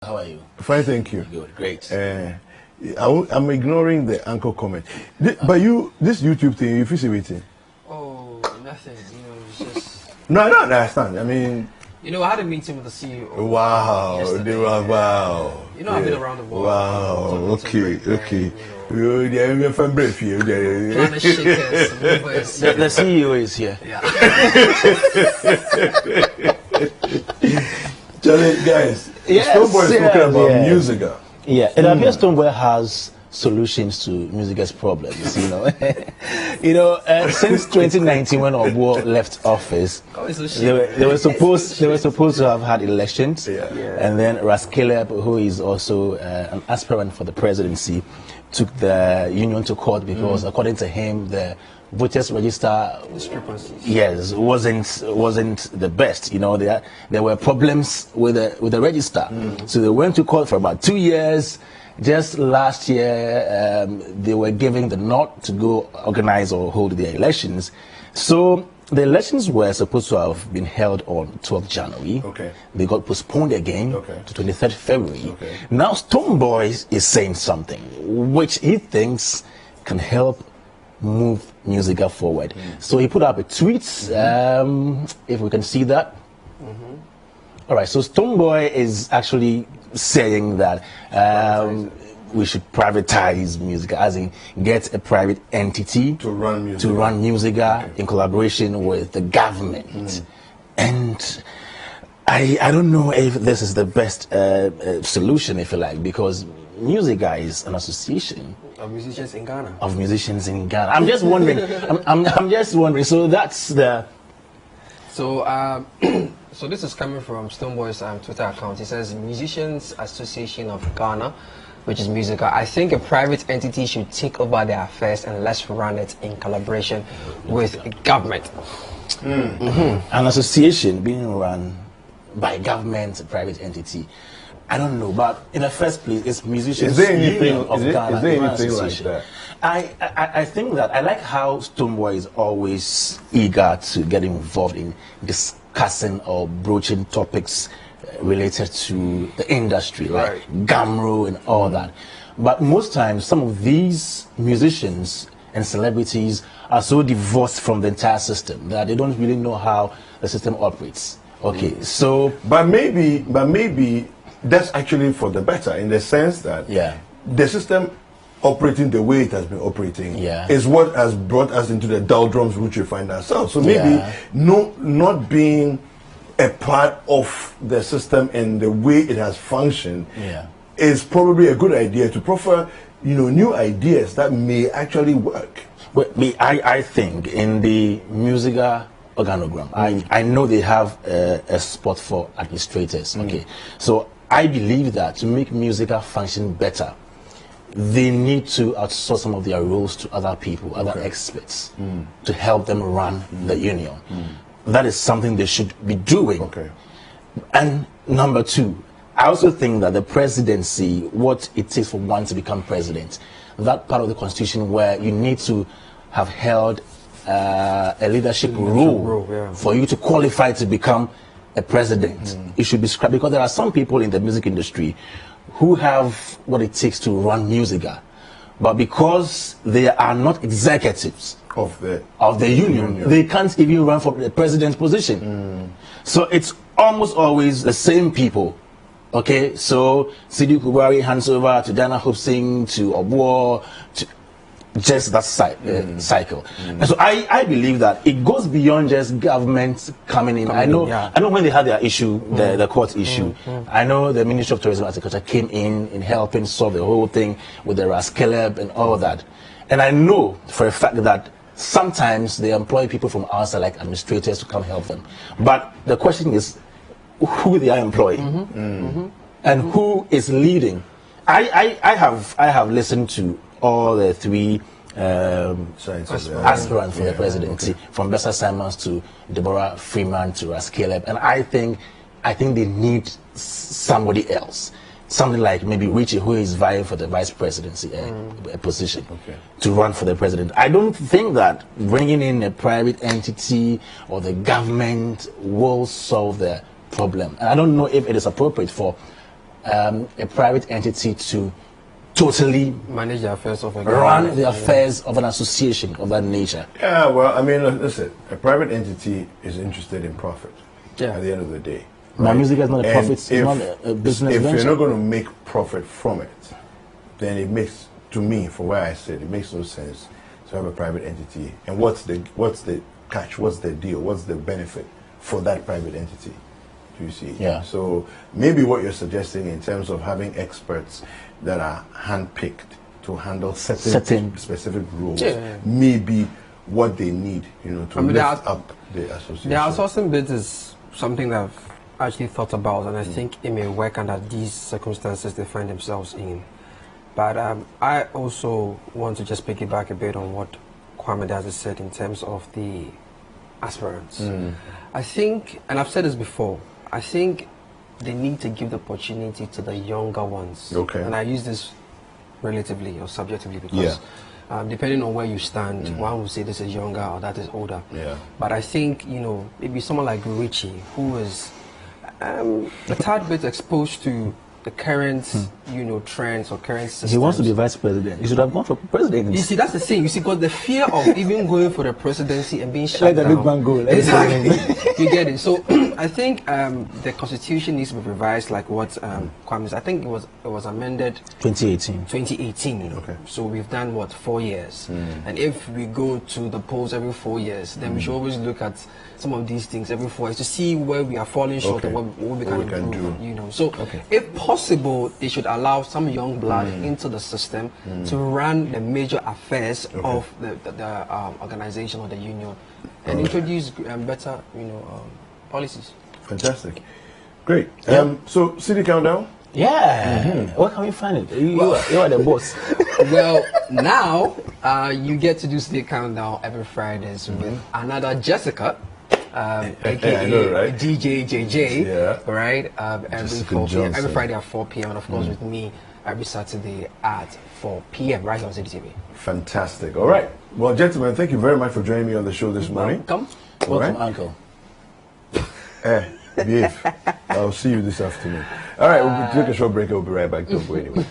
How are you? Fine, thank you. Good, great. I'm ignoring the anchor comment. But this YouTube thing, you feel waiting? Oh, nothing. It's just. No, I don't understand. I mean. I had a meeting with the CEO. Wow. Wow. I've been around the world. Wow. Okay. You're from Brayfield. Trying to shake us, move us. The CEO is here. Yeah. Charlie, guys, Yes, Stonebwoy is talking about MUSIGA. Yeah, it appears Stonebwoy has solutions to MUSIGA's problems. Since 2019, when Obuo left office, they were supposed to have had elections, and then Caleb, who is also an aspirant for the presidency, took the union to court because, according to him, the voters register wasn't the best. There were problems with the register, so they went to court for about 2 years. Just last year, they were giving the nod to go organize or hold their elections. So the elections were supposed to have been held on 12th January. Okay. They got postponed again to 23rd February. Okay. Now Stonebwoy is saying something which he thinks can help move MUSIGA forward. So he put up a tweet, if we can see that. All right, so Stonebwoy is actually saying that we should privatize MUSIGA, as in get a private entity to run MUSIGA in collaboration with the government. And I don't know if this is the best solution, if you like, because MUSIGA is an association Of musicians in Ghana. I'm just wondering. I'm just wondering. So that's the. So so this is coming from Stonebwoy's Twitter account. He says, Musicians Association of Ghana, which is MUSIGA. I think a private entity should take over their affairs and let's run it in collaboration with government. An association being run by government, a private entity. I don't know, but in the first place, it's Musicians Union of Ghana. Is there anything like that? I think that I like how Stonebwoy is always eager to get involved in discussing or broaching topics related to the industry, like Gamro and all that. But most times, some of these musicians and celebrities are so divorced from the entire system that they don't really know how the system operates. Okay, so but maybe that's actually for the better, in the sense that the system operating the way it has been operating is what has brought us into the doldrums which we find ourselves. So maybe not being a part of the system and the way it has functioned is probably a good idea to proffer new ideas that may actually work. Well, I think in the MUSIGA organogram, I know they have a spot for administrators. Okay, so I believe that to make MUSIGA function better, they need to outsource some of their roles to other people, other experts, to help them run the union. That is something they should be doing. Okay. And number two, I also think that the presidency, what it takes for one to become president, that part of the constitution where you need to have held a leadership role for you to qualify to become a president, it should be scrapped, because there are some people in the music industry who have what it takes to run MUSIGA, but because they are not executives of the union, they can't even run for the president's position. So it's almost always the same people. Okay, so Sidi Kubari hands over to Dana Hobson, to Obuo, to just that cycle. And so I believe that it goes beyond just government coming in. I know when they had their issue, the court issue, I know the Ministry of Tourism and Agriculture came in helping solve the whole thing with the Caleb and all that. And I know for a fact that sometimes they employ people from outside, like administrators, to come help them. But the question is who they are employing and who is leading. I have listened to all the three aspirants for the presidency, from Bessa Simons to Deborah Freeman to Caleb, and I think they need somebody else, something like maybe Richie, who is vying for the vice presidency position, to run for the president. I don't think that bringing in a private entity or the government will solve the problem, and I don't know if it is appropriate for a private entity to totally manage the affairs of run the affairs of an association of that nature? Yeah, well, I mean, listen, a private entity is interested in profit at the end of the day. Right? MUSIGA is not a profit, it's not a business If venture. you're not going to make profit from it, then it makes, to me, for where I said, it makes no sense to have a private entity. And what's the catch? What's the deal? What's the benefit for that private entity? Do you see? Yeah. So maybe what you're suggesting in terms of having experts that are handpicked to handle certain specific roles may be what they need, you know, to lift up the association. The outsourcing bit is something that I've actually thought about, and I think it may work under these circumstances they find themselves in. But I also want to just piggyback a bit on what Kwame Dazi said in terms of the aspirants. I think, and I've said this before, I think they need to give the opportunity to the younger ones. Okay. And I use this relatively or subjectively because depending on where you stand, one will say this is younger or that is older. Yeah. But I think, you know, maybe someone like Richie, who is a tad bit exposed to the current, you know, trends or current systems. He wants to be vice president. He should have gone for president. You see, that's the thing. You see, because the fear of even going for the presidency and being shut down. Let the big man go. Exactly. You get it. So I think the constitution needs to be revised, like what Kwame said. I think it was amended 2018. 2018. Okay. So we've done what, 4 years. And if we go to the polls every 4 years, then we should always look at some of these things every 4 years to see where we are falling short and what we can improve. You know, so if possible, they should allow some young blood into the system to run the major affairs of the organization or the union and introduce better, you know, policies. Fantastic. Great. So, city countdown? Yeah. Where can we find it? You are the boss. Well, now you get to do City Countdown every Fridays with another Jessica. AKA know, right? DJ JJ, right? Every Friday at 4 p.m. and of course with me every Saturday at 4 p.m. right on CDTV. Fantastic. All right. Well, gentlemen, thank you very much for joining me on the show this morning. Welcome, Uncle. Behave. I'll see you this afternoon. All right, we'll take a short break. We'll be right back. Don't go anywhere.